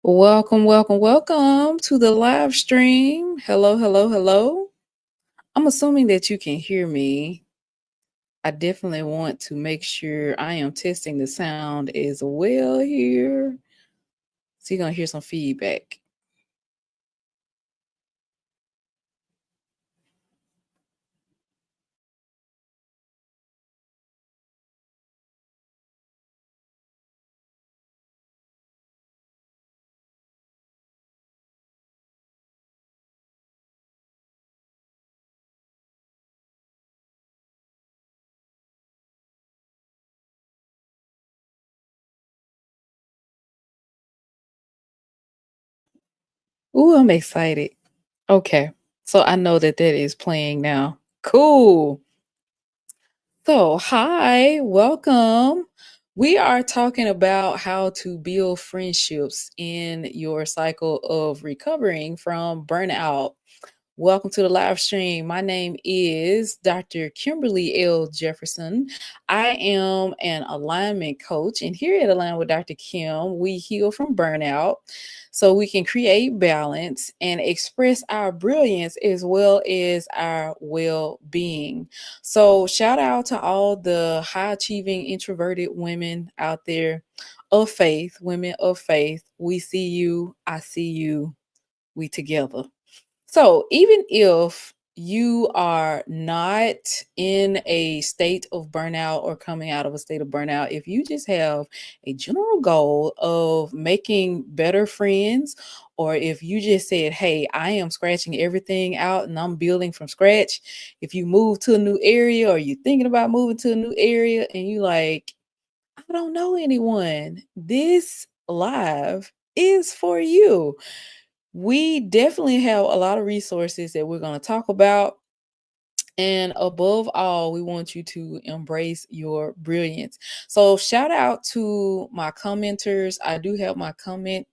Welcome, welcome, welcome to the live stream. Hello, hello, hello. I'm assuming that you can hear me. I definitely want to make sure I am testing the sound as well here. So you're going to hear some feedback. Ooh, I'm excited. Okay. So I know that that is playing now. Cool. So, hi, welcome. We are talking about how to build friendships in your cycle of recovering from burnout. Welcome to the live stream. My name is Dr. Kimberly L. Jefferson. I am an alignment coach, and here at Align with Dr. Kim, we heal from burnout so we can create balance and express our brilliance as well as our well being. So, shout out to all the high achieving introverted women out there of faith, women of faith. We see you, I see you, we together. So, even if you are not in a state of burnout or coming out of a state of burnout, if you just have a general goal of making better friends, or if you just said, hey, I am scratching everything out and I'm building from scratch, if you move to a new area or you're thinking about moving to a new area and you like, I don't know anyone, this live is for you. We definitely have a lot of resources that we're going to talk about. And above all, we want you to embrace your brilliance. So, shout out to my commenters. I do have my comment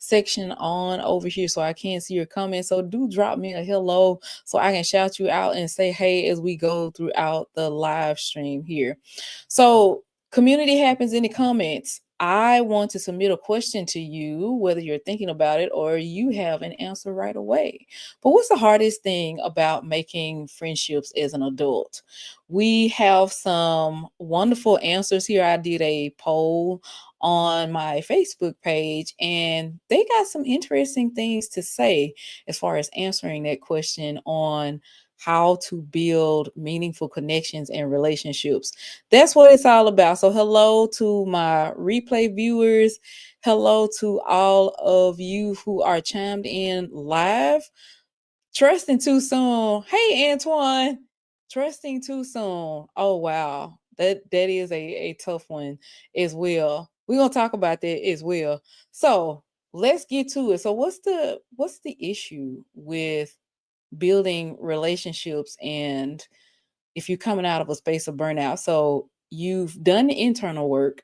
section on over here, so I can see your comments. So, do drop me a hello so I can shout you out and say hey as we go throughout the live stream here. So, community happens in the comments. I want to submit a question to you, whether you're thinking about it or you have an answer right away. But what's the hardest thing about making friendships as an adult? We have some wonderful answers here. I did a poll on my Facebook page, and they got some interesting things to say as far as answering that question on how to build meaningful connections and relationships. That's what it's all about. So, hello to my replay viewers. Hello to all of you who are chimed in live. Trusting too soon. Hey, Antoine. Trusting too soon. Oh wow. That is a tough one as well. We're gonna talk about that as well. So let's get to it. So what's the issue with building relationships and if you're coming out of a space of burnout? So you've done the internal work,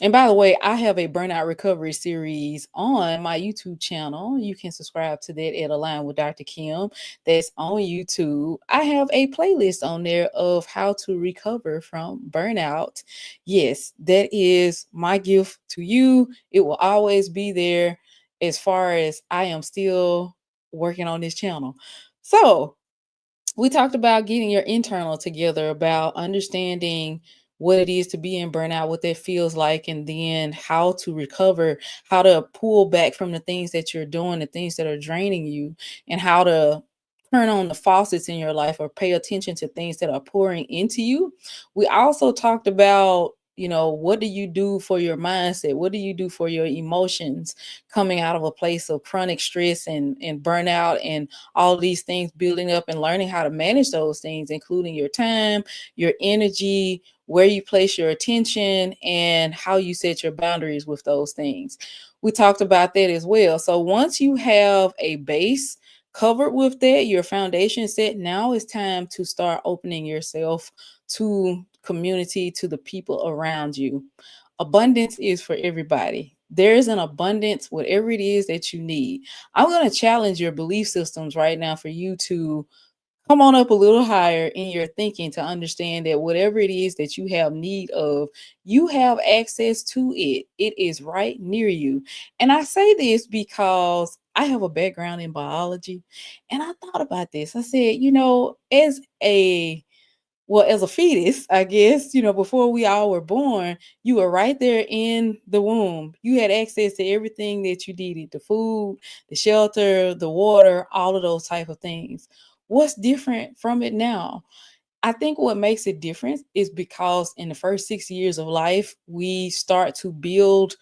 and by the way, I have a burnout recovery series on my YouTube channel. You can subscribe to that at Align with Dr. Kim. That's on YouTube. I have a playlist on there of how to recover from burnout. Yes, that is my gift to you. It will always be there as far as I am still working on this channel. So, we talked about getting your internal together, about understanding what it is to be in burnout, what that feels like, and then how to recover, how to pull back from the things that you're doing, the things that are draining you, and how to turn on the faucets in your life or pay attention to things that are pouring into you. We also talked about, what do you do for your mindset? What do you do for your emotions coming out of a place of chronic stress and burnout and all these things building up, and learning how to manage those things, including your time, your energy, where you place your attention, and how you set your boundaries with those things. We talked about that as well. So once you have a base covered with that, your foundation set, now it's time to start opening yourself to community, to the people around you. Abundance is for everybody. There is an abundance, whatever it is that you need. I'm going to challenge your belief systems right now for you to come on up a little higher in your thinking to understand that whatever it is that you have need of, you have access to it. It is right near you. And I say this because I have a background in biology, and I thought about this. I said, as a fetus, I guess, before we all were born, you were right there in the womb. You had access to everything that you needed, the food, the shelter, the water, all of those type of things. What's different from it now? I think what makes it different is because in the first 6 years of life, we start to build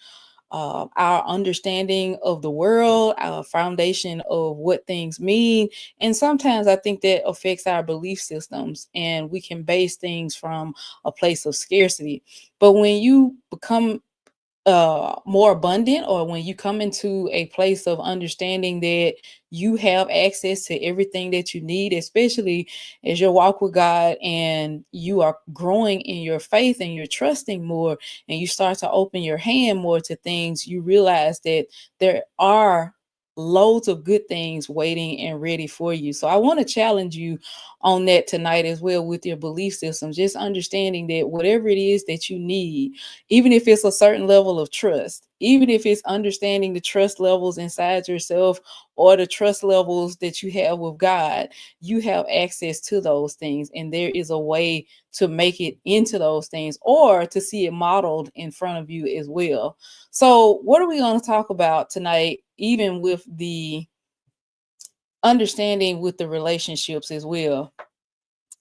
our understanding of the world, our foundation of what things mean. And sometimes I think that affects our belief systems, and we can base things from a place of scarcity. But when you become more abundant, or when you come into a place of understanding that you have access to everything that you need, especially as you walk with God and you are growing in your faith and you're trusting more, and you start to open your hand more to things, you realize that there are loads of good things waiting and ready for you. So I want to challenge you on that tonight as well with your belief systems, just understanding that whatever it is that you need, even if it's a certain level of trust, even if it's understanding the trust levels inside yourself or the trust levels that you have with God, you have access to those things. And there is a way to make it into those things or to see it modeled in front of you as well. So, what are we going to talk about tonight, even with the understanding with the relationships as well?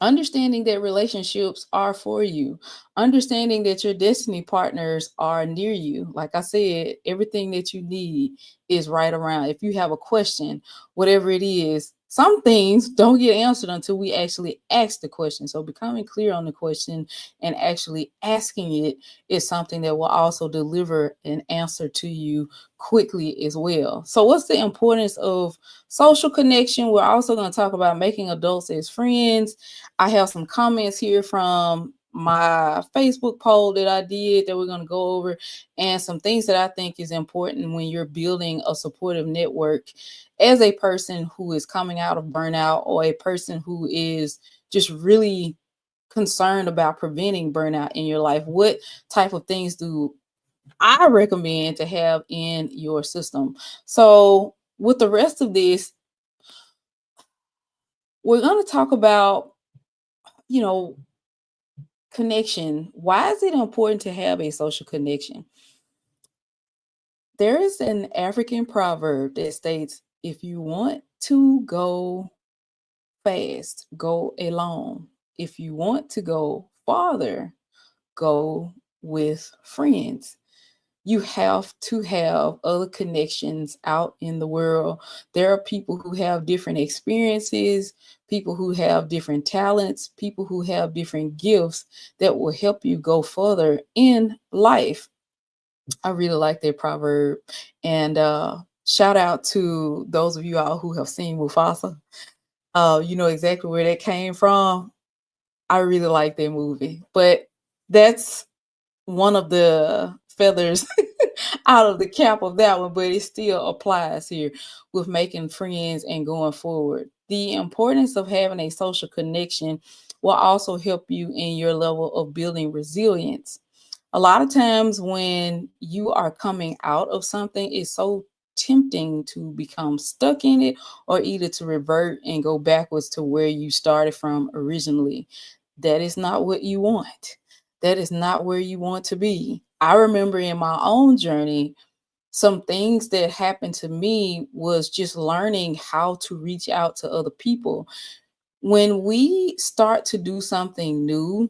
Understanding that relationships are for you, understanding that your destiny partners are near you. Like I said, everything that you need is right around. If you have a question, whatever it is, some things don't get answered until we actually ask the question. So becoming clear on the question and actually asking it is something that will also deliver an answer to you quickly as well. So what's the importance of social connection? We're also going to talk about making adults as friends. I have some comments here from my Facebook poll that I did that we're going to go over, and some things that I think is important when you're building a supportive network as a person who is coming out of burnout, or a person who is just really concerned about preventing burnout in your life. What type of things do I recommend to have in your system? So, with the rest of this, we're going to talk about, you know, connection. Why is it important to have a social connection? There is an African proverb that states, if you want to go fast, go alone. If you want to go farther, go with friends. You have to have other connections out in the world. There are people who have different experiences, people who have different talents, people who have different gifts that will help you go further in life. I really like that proverb. And shout out to those of you all who have seen Mufasa. You know exactly where that came from. I really like that movie. But that's one of the feathers out of the cap of that one, but it still applies here with making friends and going forward. The importance of having a social connection will also help you in your level of building resilience. A lot of times when you are coming out of something, it's so tempting to become stuck in it, or either to revert and go backwards to where you started from originally. That is not what you want. That is not where you want to be. I remember in my own journey, some things that happened to me was just learning how to reach out to other people. When we start to do something new,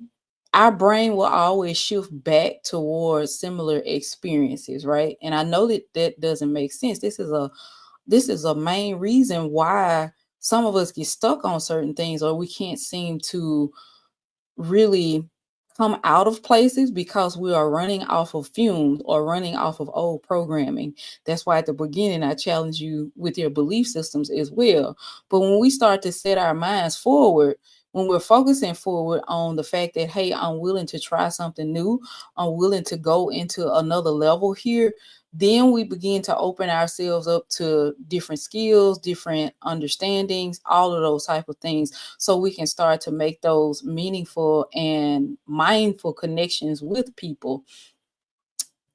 our brain will always shift back towards similar experiences, right? And I know that that doesn't make sense. This is a main reason why some of us get stuck on certain things, or we can't seem to really come out of places, because we are running off of fumes or running off of old programming. That's why at the beginning I challenge you with your belief systems as well. But when we start to set our minds forward, when we're focusing forward on the fact that, hey, I'm willing to try something new, I'm willing to go into another level here, Then we begin to open ourselves up to different skills, different understandings, all of those type of things, so we can start to make those meaningful and mindful connections with people.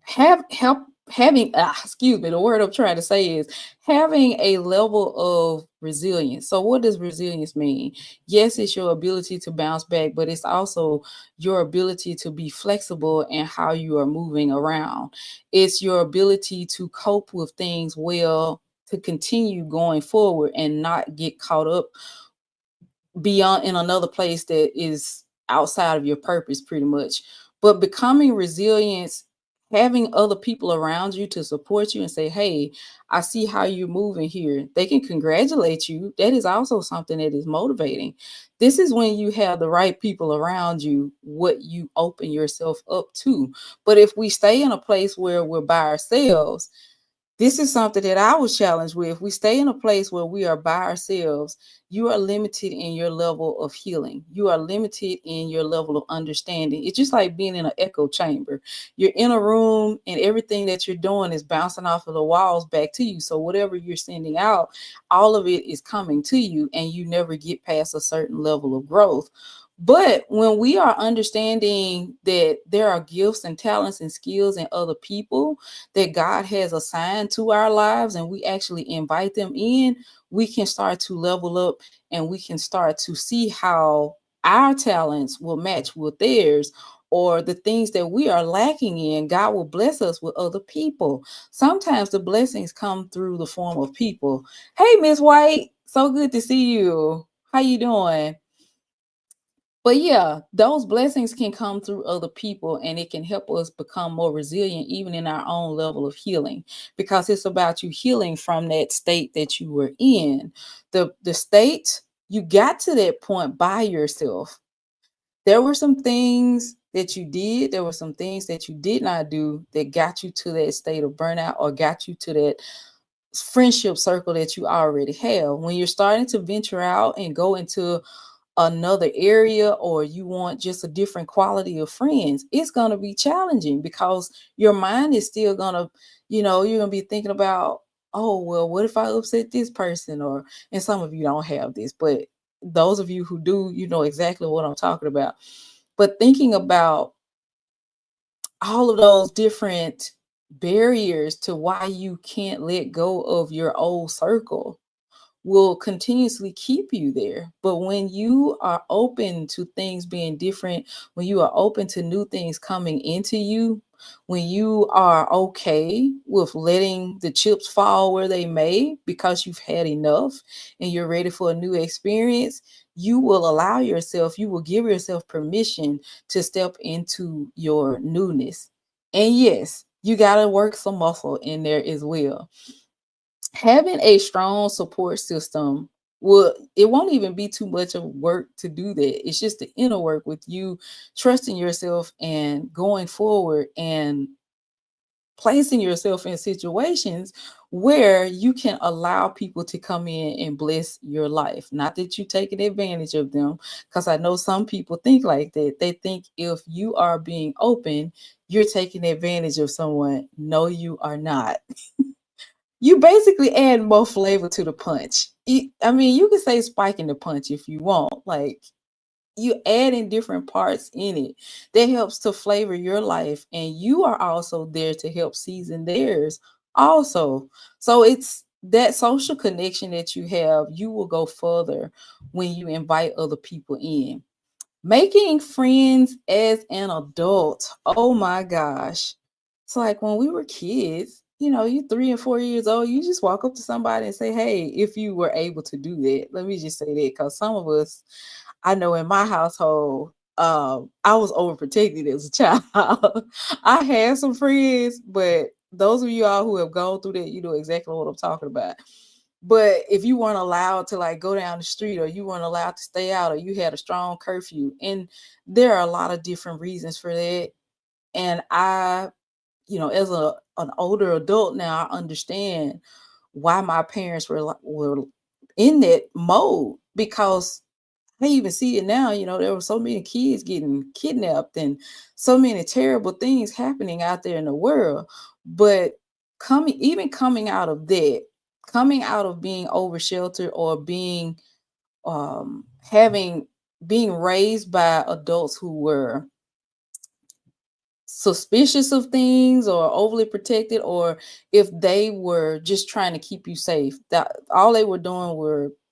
Have help having excuse me, the word I'm trying to say is having a level of resilience. So what does resilience mean? Yes, it's your ability to bounce back, but it's also your ability to be flexible in how you are moving around. It's your ability to cope with things well, to continue going forward and not get caught up beyond in another place that is outside of your purpose pretty much. But becoming resilient, having other people around you to support you and say, hey, I see how you're moving here, they can congratulate you. That is also something that is motivating. This is when you have the right people around you, what you open yourself up to. But if we stay in a place where we're by ourselves, this is something that I was challenged with. We stay in a place where we are by ourselves. You are limited in your level of healing. You are limited in your level of understanding. It's just like being in an echo chamber. You're in a room and everything that you're doing is bouncing off of the walls back to you. So whatever you're sending out, all of it is coming to you, and you never get past a certain level of growth. But when we are understanding that there are gifts and talents and skills in other people that God has assigned to our lives, and we actually invite them in, we can start to level up, and we can start to see how our talents will match with theirs, or the things that we are lacking in, God will bless us with other people. Sometimes the blessings come through the form of people. Hey, Miss White, so good to see you. How you doing? But yeah, those blessings can come through other people, and it can help us become more resilient even in our own level of healing, because it's about you healing from that state that you were in. The state you got to that point by yourself. There were some things that you did, there were some things that you did not do that got you to that state of burnout, or got you to that friendship circle that you already have. When you're starting to venture out and go into another area, or you want just a different quality of friends, it's going to be challenging, because your mind is still going to, you're going to be thinking about, oh, well, what if I upset this person? Or, and some of you don't have this, but those of you who do, you know exactly what I'm talking about. But thinking about all of those different barriers to why you can't let go of your old circle will continuously keep you there. But when you are open to things being different, when you are open to new things coming into you, when you are okay with letting the chips fall where they may because you've had enough and you're ready for a new experience, you will allow yourself, you will give yourself permission to step into your newness. And yes, you got to work some muscle in there as well. Having a strong support system will, it won't even be too much of work to do that. It's just the inner work with you trusting yourself and going forward and placing yourself in situations where you can allow people to come in and bless your life. Not that you're taking advantage of them, because I know some people think like that. They think if you are being open, you're taking advantage of someone. No, you are not. You basically add more flavor to the punch. I mean, you can say spiking the punch if you want. Like, you add in different parts in it that helps to flavor your life, and you are also there to help season theirs also. So it's that social connection that you have. You will go further when you invite other people in. Making friends as an adult. Oh my gosh. It's like when we were kids, you 3 and 4 years old, you just walk up to somebody and say, hey, if you were able to do that. Let me just say that, because some of us, I know in my household, I was overprotected as a child. I had some friends, but those of you all who have gone through that, you know exactly what I'm talking about. But if you weren't allowed to like go down the street, or you weren't allowed to stay out, or you had a strong curfew, and there are a lot of different reasons for that. And I, as an older adult now, I understand why my parents were in that mode, because I even see it now. There were so many kids getting kidnapped and so many terrible things happening out there in the world. But coming out of that, coming out of being over sheltered or being having being raised by adults who were suspicious of things or overly protected, or if they were just trying to keep you safe, that all they were doing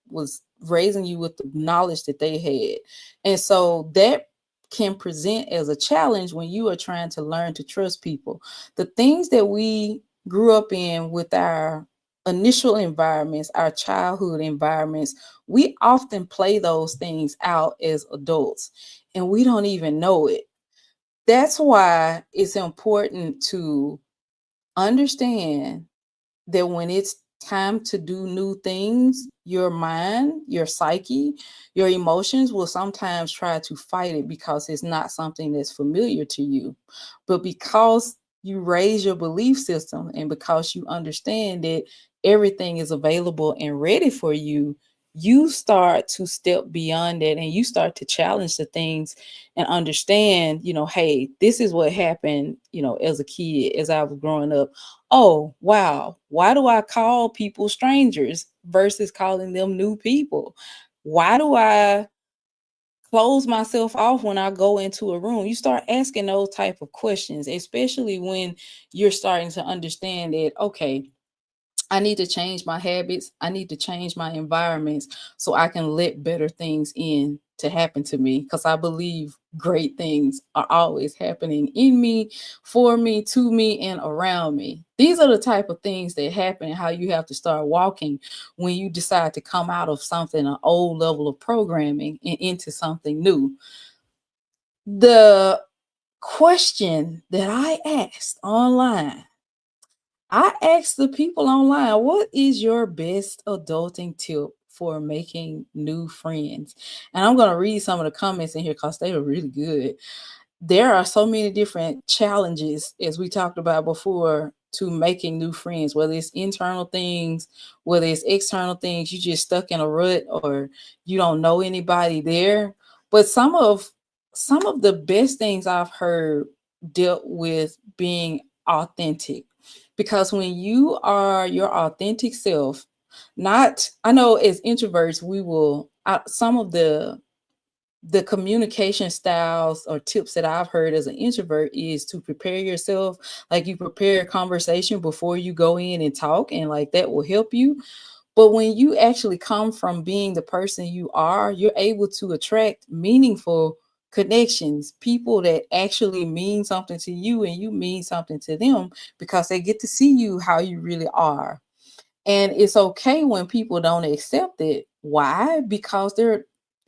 was raising you with the knowledge that they had. And so that can present as a challenge when you are trying to learn to trust people. The things that we grew up in with our initial environments, our childhood environments, we often play those things out as adults and we don't even know it. That's why it's important to understand that when it's time to do new things, your mind, your psyche, your emotions will sometimes try to fight it because it's not something that's familiar to you. But because you raise your belief system and because you understand that everything is available and ready for you, you start to step beyond that and you start to challenge the things and understand, hey, this is what happened, as a kid, as I was growing up. Oh, wow. Why do I call people strangers versus calling them new people? Why do I close myself off when I go into a room? You start asking those type of questions, especially when you're starting to understand that, okay, I need to change my habits. I need to change my environments so I can let better things in to happen to me, because I believe great things are always happening in me, for me, to me, and around me. These are the type of things that happen and how you have to start walking when you decide to come out of something, an old level of programming, and into something new. The question that I asked online, I asked the people online, what is your best adulting tip for making new friends? And I'm going to read some of the comments in here because they were really good. There are so many different challenges, as we talked about before, to making new friends, whether it's internal things, whether it's external things, you just stuck in a rut or you don't know anybody there. But some of the best things I've heard dealt with being authentic. Because when you are your authentic self, not, I know as introverts, we will, some of the communication styles or tips that I've heard as an introvert is to prepare yourself, like you prepare a conversation before you go in and talk, and like that will help you. But when you actually come from being the person you are, you're able to attract meaningful connections, people that actually mean something to you and you mean something to them, because they get to see you how you really are. And it's okay when people don't accept it. Why? Because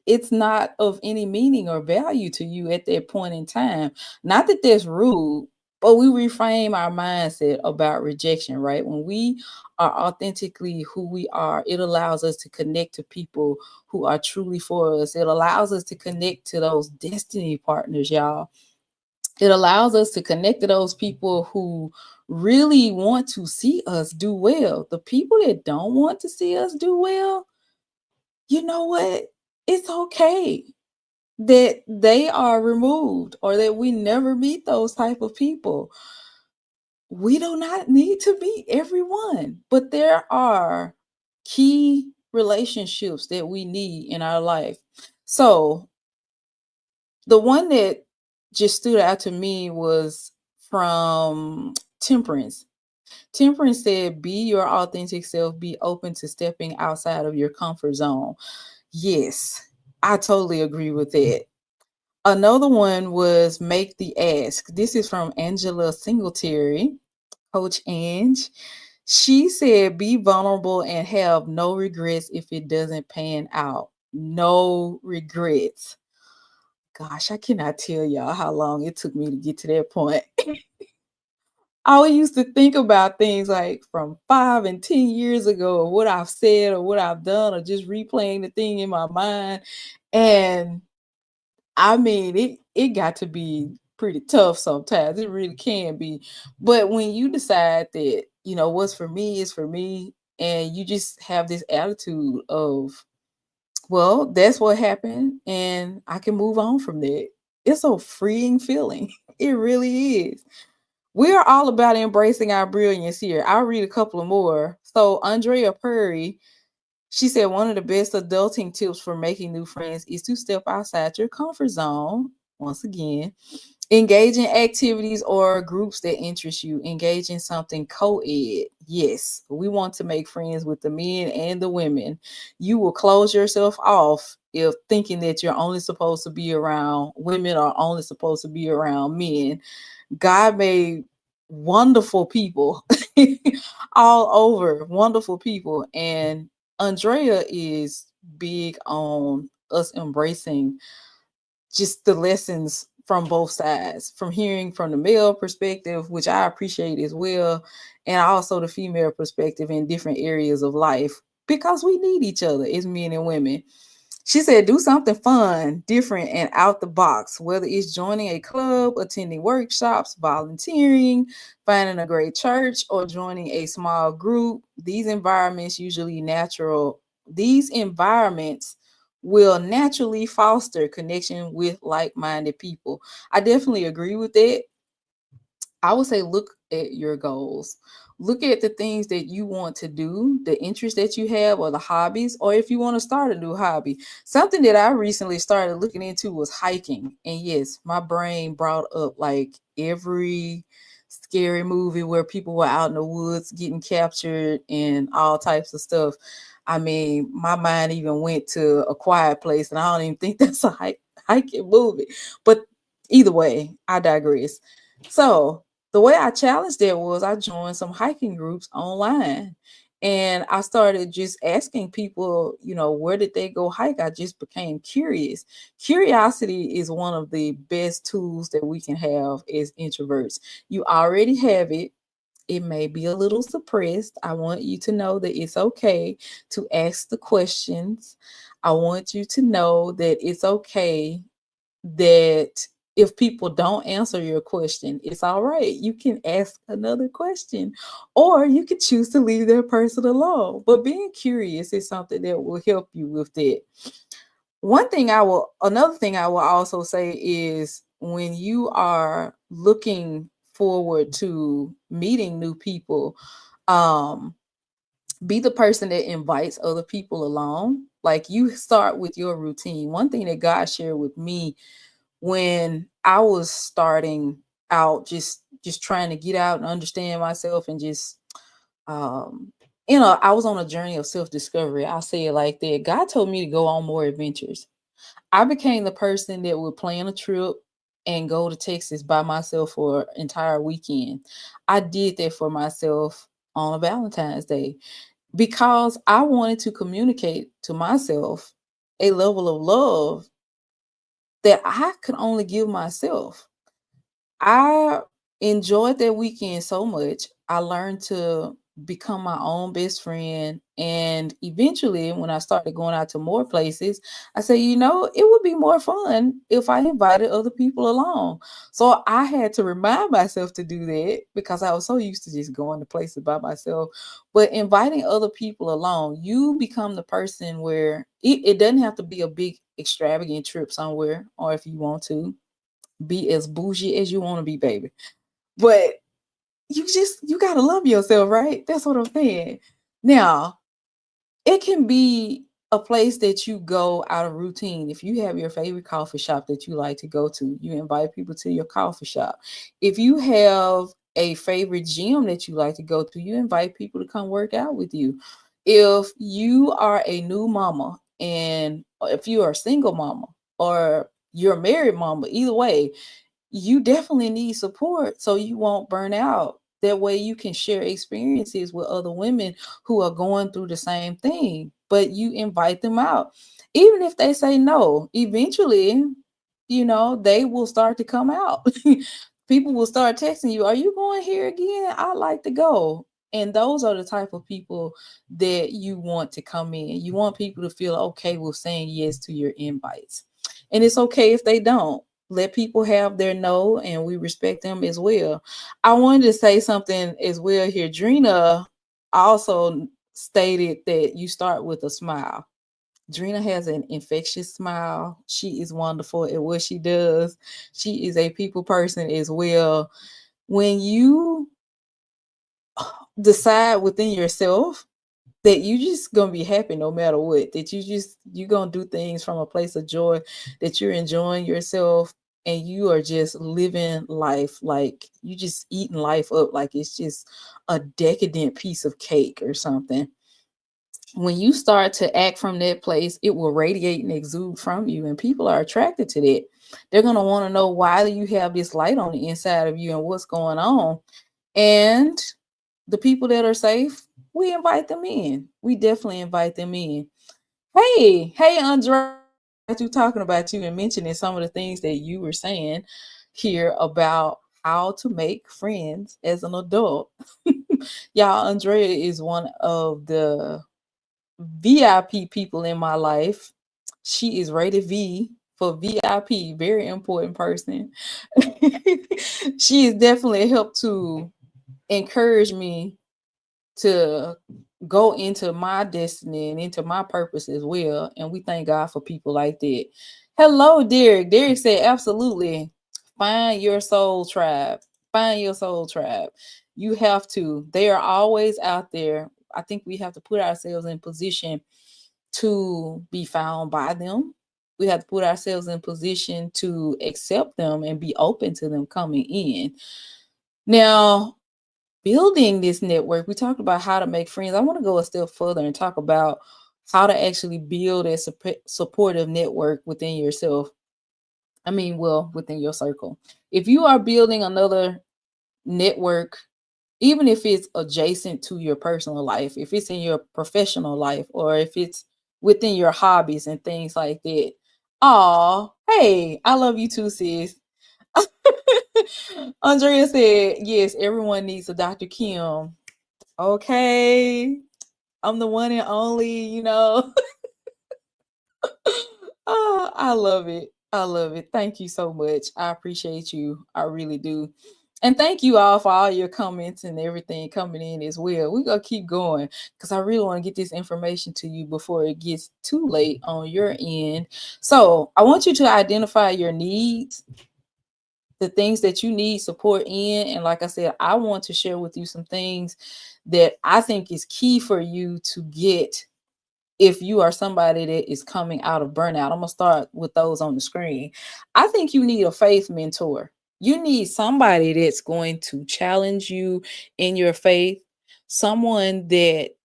it's not of any meaning or value to you at that point in time. Not that that's rude, but we reframe our mindset about rejection, right? When we are authentically who we are, it allows us to connect to people who are truly for us. It allows us to connect to those destiny partners, y'all. It allows us to connect to those people who really want to see us do well. The people that don't want to see us do well, you know what? It's okay that they are removed or that we never meet those type of people. We do not need to meet everyone, but there are key relationships that we need in our life. So the one that just stood out to me was from Temperance. Temperance said, be your authentic self, be open to stepping outside of your comfort zone. Yes, I totally agree with that. Another one was make the ask. This is from Angela Singletary, Coach Ange. She said, be vulnerable and have no regrets if it doesn't pan out. No regrets. Gosh, I cannot tell y'all how long it took me to get to that point. I used to think about things like from 5 and 10 years ago, or what I've said, or what I've done, or just replaying the thing in my mind. And I mean, it got to be pretty tough sometimes. It really can be. But when you decide that, what's for me is for me, and you just have this attitude of, well, that's what happened, and I can move on from that. It's a freeing feeling. It really is. We are all about embracing our brilliance here. I'll read a couple of more. So Andrea Purry, she said one of the best adulting tips for making new friends is to step outside your comfort zone. Once again, engage in activities or groups that interest you. Engage in something co-ed. Yes, we want to make friends with the men and the women. You will close yourself off if thinking that you're only supposed to be around women or only supposed to be around men. God made wonderful people all over, wonderful people. And Andrea is big on us embracing just the lessons from both sides, from hearing from the male perspective, which I appreciate as well, and also the female perspective in different areas of life because we need each other as men and women. She said, do something fun, different, and out the box, whether it's joining a club, attending workshops, volunteering, finding a great church, or joining a small group. These environments will naturally foster connection with like-minded people. I definitely agree with that. I would say look at your goals. Look at the things that you want to do, the interests that you have, or the hobbies, or if you want to start a new hobby. Something that I recently started looking into was hiking. And yes, my brain brought up like every scary movie where people were out in the woods getting captured and all types of stuff. I mean, my mind even went to A Quiet Place, and I don't even think that's a hiking movie. But either way, I digress. So, the way I challenged it was I joined some hiking groups online and I started just asking people, where did they go hike? I just became curious. Curiosity is one of the best tools that we can have as introverts. You already have it. It may be a little suppressed. I want you to know that it's okay to ask the questions. I want you to know that it's okay that if people don't answer your question, it's all right. You can ask another question, or you can choose to leave that person alone. But being curious is something that will help you with that. Another thing I will also say is when you are looking forward to meeting new people, um, be the person that invites other people along. Like you start with your routine. One thing that God shared with me when I was starting out, just trying to get out and understand myself and just um I was on a journey of self-discovery. I'll say it like that. God told me to go on more adventures. I became the person that would plan a trip and go to Texas by myself for an entire weekend. I did that for myself on a Valentine's Day because I wanted to communicate to myself a level of love that I could only give myself. I enjoyed that weekend so much. I learned to become my own best friend. And eventually, when I started going out to more places, I said, it would be more fun if I invited other people along. So I had to remind myself to do that because I was so used to just going to places by myself. But inviting other people along, you become the person where it doesn't have to be a big, extravagant trip somewhere, or if you want to be as bougie as you want to be, baby. But you gotta love yourself, right? That's what I'm saying. Now, it can be a place that you go out of routine. If you have your favorite coffee shop that you like to go to, you invite people to your coffee shop. If you have a favorite gym that you like to go to, you invite people to come work out with you. If you are a new mama and if you are a single mama or you're a married mama, either way, you definitely need support so you won't burn out. That way you can share experiences with other women who are going through the same thing, but you invite them out. Even if they say no, eventually, they will start to come out. People will start texting you, are you going here again? I like to go. And those are the type of people that you want to come in. You want people to feel okay with saying yes to your invites. And it's okay if they don't. Let people have their no, and we respect them as well. I wanted to say something as well here. Drina also stated that you start with a smile. Drina has an infectious smile. She is wonderful at what she does. She is a people person as well. When you decide within yourself that you just gonna be happy no matter what, that you gonna do things from a place of joy, that you're enjoying yourself, and you are just living life like you just eating life up like it's just a decadent piece of cake or something. When you start to act from that place, it will radiate and exude from you, and people are attracted to that. They're going to want to know why you have this light on the inside of you and what's going on. And the people that are safe, we invite them in. We definitely invite them in. Hey, Andre, you talking about you and mentioning some of the things that you were saying here about how to make friends as an adult. Y'all, Andrea is one of the VIP people in my life. She is rated V for VIP, very important person. She has definitely helped to encourage me to go into my destiny and into my purpose as well. And we thank God for people like that. Hello, Derek. Derek said, absolutely. Find your soul tribe. Find your soul tribe. You have to. They are always out there. I think we have to put ourselves in position to be found by them. We have to put ourselves in position to accept them and be open to them coming in. Now, building this network, we talked about how to make friends. I want to go a step further and talk about how to actually build a supportive network within yourself. Within your circle. If you are building another network, even if it's adjacent to your personal life, if it's in your professional life, or if it's within your hobbies and things like that. Oh, hey, I love you too, sis. Andrea said, yes, everyone needs a Dr. Kim. Okay. I'm the one and only. Oh, I love it. I love it. Thank you so much. I appreciate you. I really do. And thank you all for all your comments and everything coming in as well. We're going to keep going because I really want to get this information to you before it gets too late on your end. So I want you to identify your needs, the things that you need support in. And like I said, I want to share with you some things that I think is key for you to get if you are somebody that is coming out of burnout. I'm going to start with those on the screen. I think you need a faith mentor. You need somebody that's going to challenge you in your faith, someone that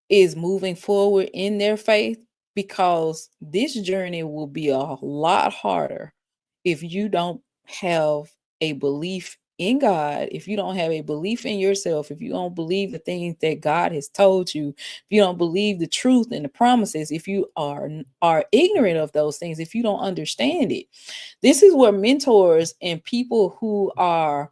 is moving forward in their faith, because this journey will be a lot harder if you don't have a belief in God, if you don't have a belief in yourself, if you don't believe the things that God has told you, if you don't believe the truth and the promises, if you are ignorant of those things, if you don't understand it. This is where mentors and people who are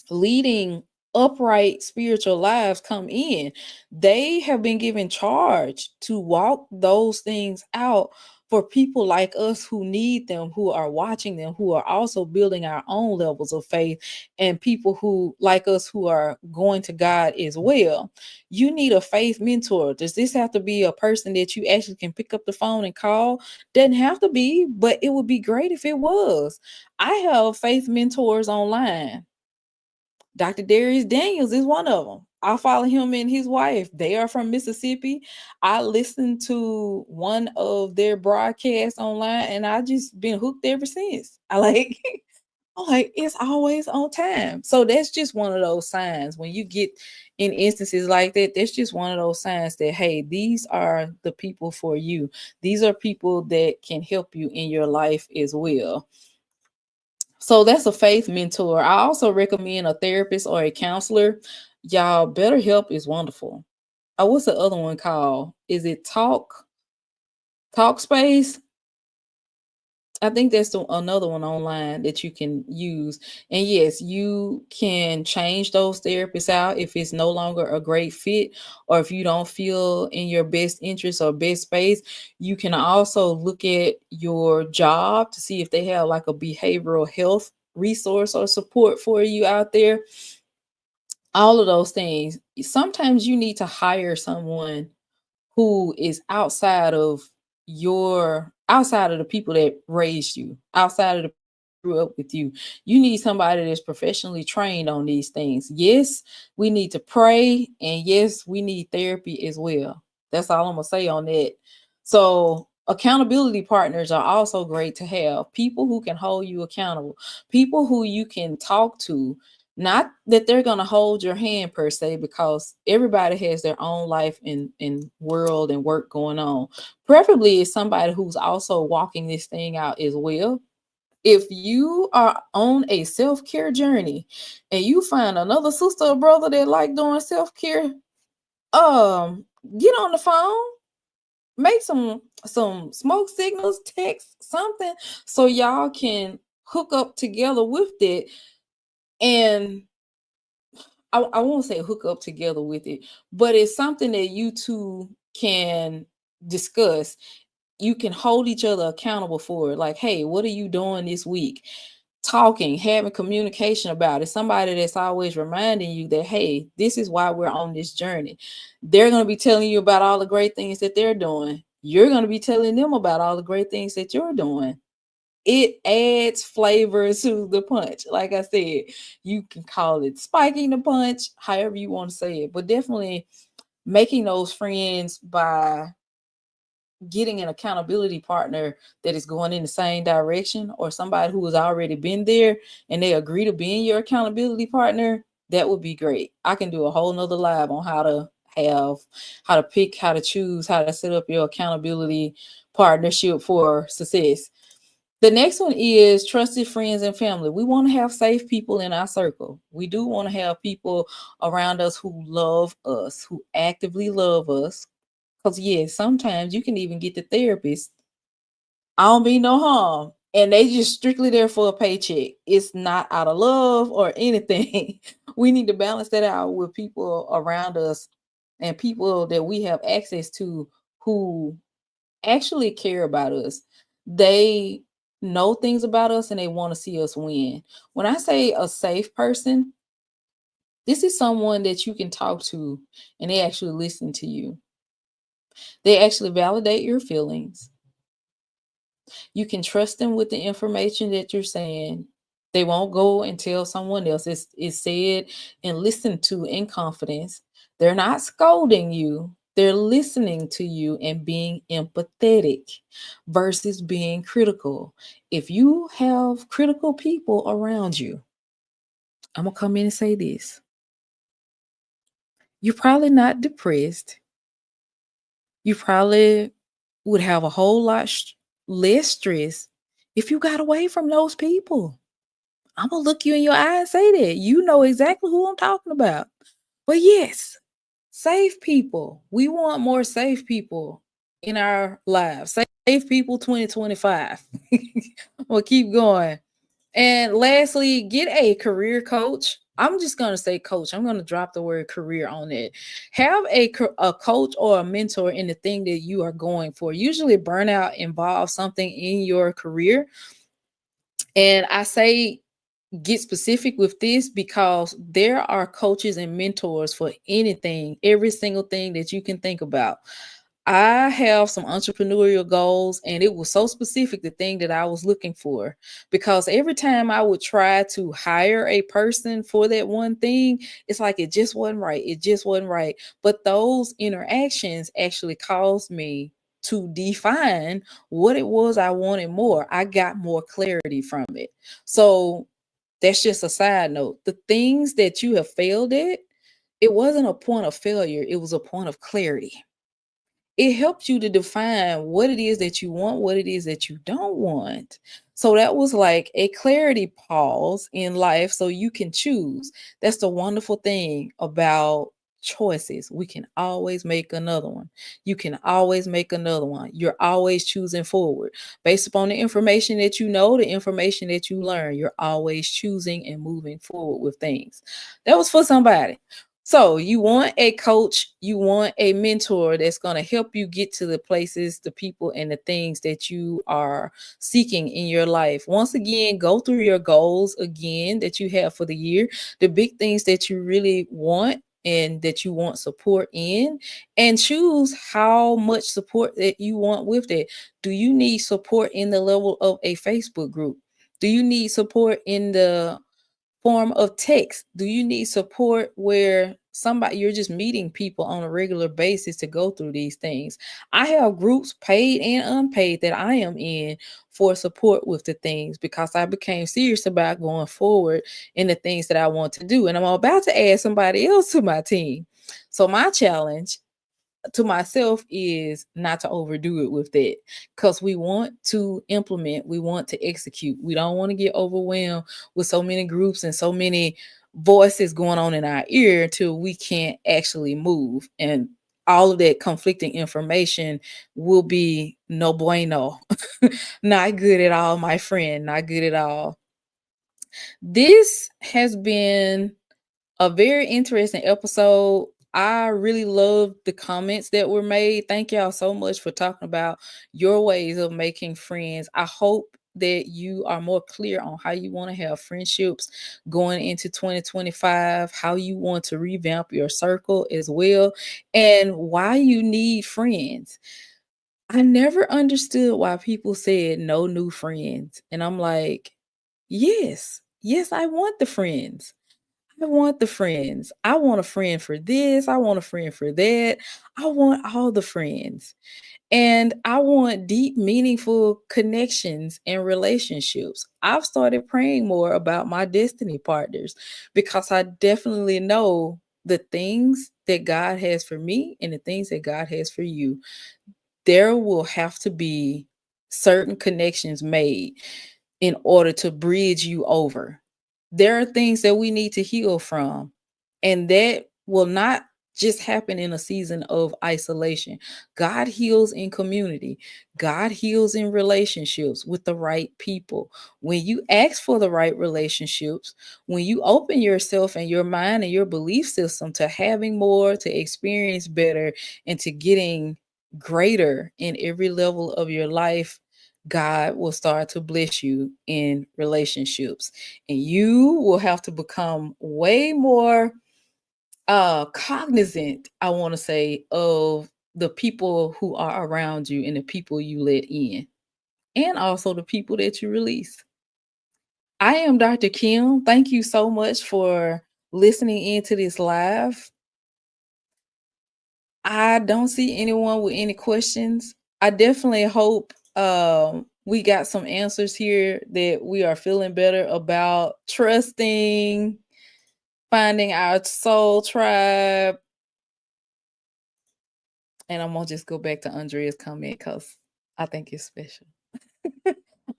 leading upright spiritual lives come in. They have been given charge to walk those things out for people like us who need them, who are watching them, who are also building our own levels of faith, and people who like us who are going to God as well. You need a faith mentor. Does this have to be a person that you actually can pick up the phone and call? Doesn't have to be, but it would be great if it was. I have faith mentors online. Dr. Darius Daniels is one of them. I follow him and his wife. They are from Mississippi. I listened to one of their broadcasts online and I just been hooked ever since. I'm like, it's always on time. So that's just one of those signs. When you get in instances like that, that's just one of those signs that, hey, these are the people for you. These are people that can help you in your life as well. So that's a faith mentor. I also recommend a therapist or a counselor. Y'all, BetterHelp is wonderful. Oh, what's the other one called? Is it Talkspace? I think that's another one online that you can use. And yes, you can change those therapists out if it's no longer a great fit, or if you don't feel in your best interest or best space. You can also look at your job to see if they have like a behavioral health resource or support for you out there. All of those things. Sometimes you need to hire someone who is outside of the people that raised you, outside of the grew up with you. You need somebody that's professionally trained on these things. Yes, we need to pray, and yes, we need therapy as well. That's all I'm gonna say on that. So accountability partners are also great to have. People who can hold you accountable, people who you can talk to. Not that they're going to hold your hand per se, because everybody has their own life and world and work going on. Preferably is somebody who's also walking this thing out as well. If you are on a self-care journey and you find another sister or brother that like doing self-care, get on the phone, make some smoke signals, text something, so y'all can hook up together with it. And I won't say hook up together with it, but it's something that you two can discuss. You can hold each other accountable for it. Like, hey, what are you doing this week? Talking, having communication about it. Somebody that's always reminding you that, hey, this is why we're on this journey. They're going to be telling you about all the great things that they're doing. You're going to be telling them about all the great things that you're doing. It adds flavor to the punch. Like I said, you can call it spiking the punch, however you want to say it, but definitely making those friends by getting an accountability partner that is going in the same direction, or somebody who has already been there and they agree to being your accountability partner. That would be great. I can do a whole nother live on how to pick, how to choose, how to set up your accountability partnership for success. The next one is trusted friends and family. We want to have safe people in our circle. We do want to have people around us who love us, who actively love us. Because, yes, sometimes you can even get the therapist, I don't mean no harm, and they just strictly there for a paycheck. It's not out of love or anything. We need to balance that out with people around us and people that we have access to who actually care about us. They know things about us and they want to see us win. When I say a safe person, this is someone that you can talk to and they actually listen to you. They actually validate your feelings. You can trust them with the information that you're saying. They won't go and tell someone else. It's said and listened to in confidence. They're not scolding you. They're listening to you and being empathetic versus being critical. If you have critical people around you, I'm going to come in and say this. You're probably not depressed. You probably would have a whole lot less stress if you got away from those people. I'm going to look you in your eye and say that. You know exactly who I'm talking about. But yes, safe people. We want more safe people in our lives. Safe people 2025. We'll keep going. And lastly, get a career coach. I'm just going to say coach. I'm going to drop the word career on it. Have a coach or a mentor in the thing that you are going for. Usually burnout involves something in your career. And I say get specific with this because there are coaches and mentors for anything, every single thing that you can think about. I have some entrepreneurial goals, and it was so specific, the thing that I was looking for, because every time I would try to hire a person for that one thing, it's like it just wasn't right. It just wasn't right. But those interactions actually caused me to define what it was I wanted more. I got more clarity from it. So that's just a side note. The things that you have failed at, it wasn't a point of failure, it was a point of clarity. It helps you to define what it is that you want, what it is that you don't want. So that was like a clarity pause in life so you can choose. That's the wonderful thing about choices. We can always make another one. You can always make another one. You're always choosing forward. Based upon the information that you know, the information that you learn, you're always choosing and moving forward with things. That was for somebody. So you want a coach, you want a mentor that's going to help you get to the places, the people, and the things that you are seeking in your life. Once again, go through your goals again that you have for the year, the big things that you really want and that you want support in, and choose how much support that you want with it. Do you need support in the level of a Facebook group? Do you need support in the form of text? Do you need support where somebody you're just meeting people on a regular basis to go through these things? I have groups paid and unpaid that I am in for support with the things because I became serious about going forward in the things that I want to do. And I'm about to add somebody else to my team. So my challenge to myself is not to overdo it with that, because we want to implement, we want to execute. We don't want to get overwhelmed with so many groups and so many voices going on in our ear until we can't actually move. And all of that conflicting information will be no bueno. Not good at all, my friend. Not good at all. This has been a very interesting episode. I really love the comments that were made. Thank y'all so much for talking about your ways of making friends. I hope that you are more clear on how you want to have friendships going into 2025, how you want to revamp your circle as well, and why you need friends. I never understood why people said no new friends. And I'm like, yes, I want the friends. I want the friends. I want a friend for this. I want a friend for that. I want all the friends. And I want deep, meaningful connections and relationships. I've started praying more about my destiny partners because I definitely know the things that God has for me and the things that God has for you. There will have to be certain connections made in order to bridge you over. There are things that we need to heal from, and that will not just happen in a season of isolation. God heals in community. God heals in relationships with the right people. When you ask for the right relationships, when you open yourself and your mind and your belief system to having more, to experience better, and to getting greater in every level of your life, God will start to bless you in relationships. And you will have to become way more cognizant, I want to say, of the people who are around you and the people you let in, and also the people that you release. I am Dr. Kim. Thank you so much for listening into this live. I don't see anyone with any questions. I definitely hope we got some answers here, that we are feeling better about trusting, finding our soul tribe. And I'm gonna just go back to Andrea's comment because I think it's special.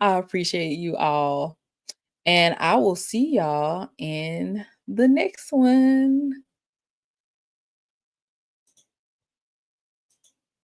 I appreciate you all. And I will see y'all in the next one.